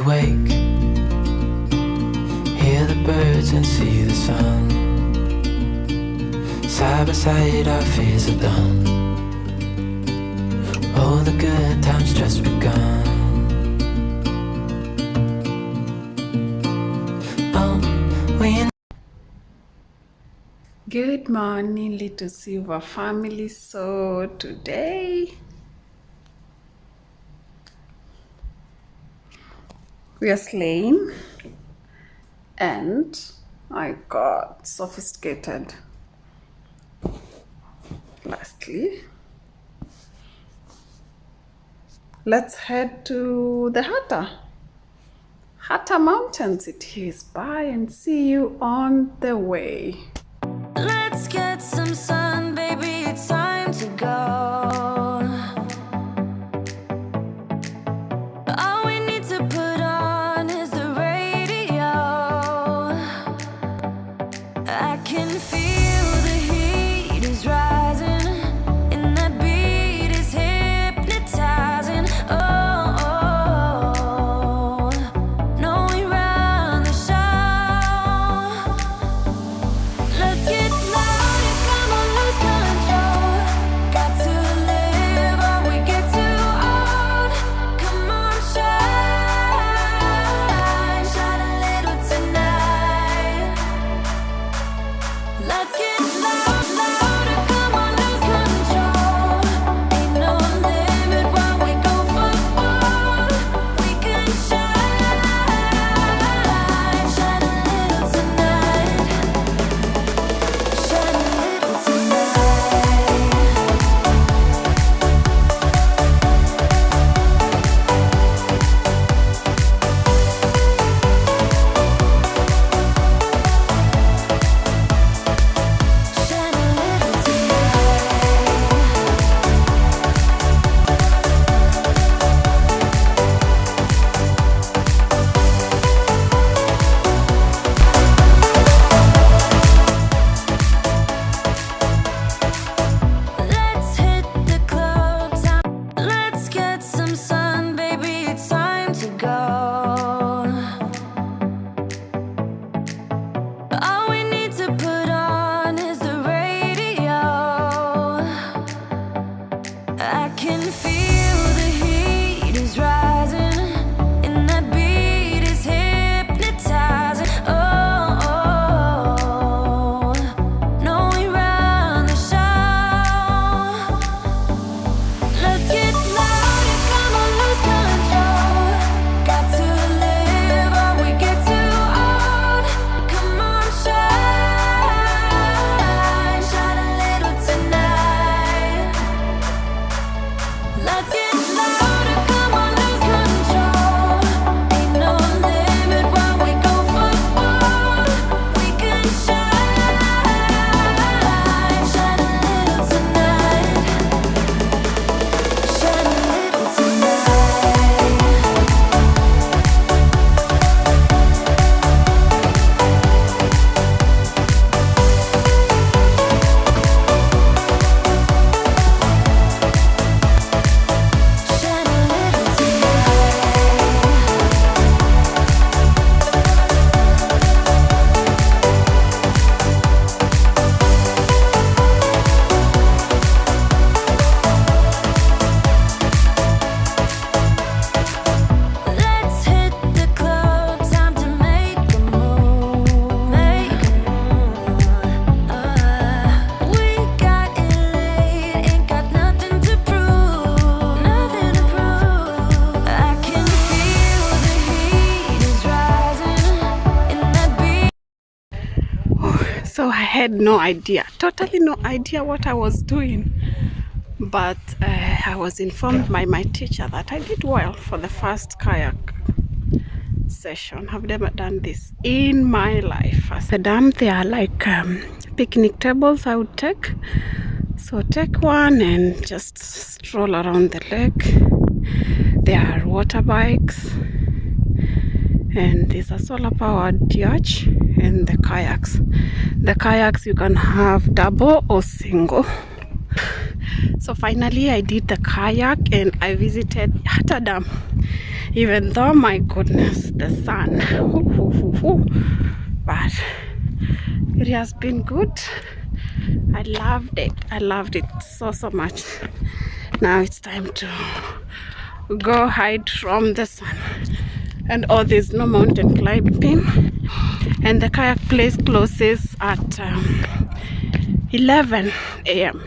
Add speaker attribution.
Speaker 1: wake, hear the birds and see the sun. Side by side our fears are done. All the good times just begun.
Speaker 2: Good morning, Littlesilver family. So today we are slaying, and I got sophisticated. Lastly, let's head to the Hatta Mountains. It is by, and see you on the way.
Speaker 3: Let's get some sun, baby, it's time to go. All we need to put on is the radio. I can feel the heat is rising, and that beat is hypnotizing. Oh, oh, no, we run the show. Let's get louder, come on, lose control. Got to live or we get too old. Come on, shine, shine a little tonight. Let's get louder, come on, lose control. Ain't no limit when we go for gold. We can shine, shine a little tonight. Shine a little tonight. Shine a little Let's hit the clubs. Let's get some sun, baby, it's time to go. All we need to put on is the radio. I can feel the heat is rising, and that beat is hypnotizing. Oh, oh, no, we run the show. Let's get louder, come on, lose control. Got to live or we get too old. Come on, shine, shine a little tonight. Let's get louder, come on, lose control. Ain't no limit when we go for gold. We can shine, shine a little tonight. Shine a little tonight. Shine a little Let's hit the club, time to make a move, we got it late, ain't got nothing to prove, I can feel the heat is rising, and that beat.
Speaker 2: So I had no idea, totally no idea what I was doing, but I was informed by my teacher that I did well for the first kayak session. I've never done this in my life. As a dam, there are like picnic tables I would take. So take one and just stroll around the lake. There are water bikes, and there's a solar powered yacht, and the kayaks. The kayaks you can have double or single. So finally I did the kayak and I visited Hattadam. even though, my goodness, the sun. But it has been good. I loved it. I loved it so much. Now it's time to go hide from the sun. And oh, there's no mountain climbing, and the kayak place closes at 11 a.m.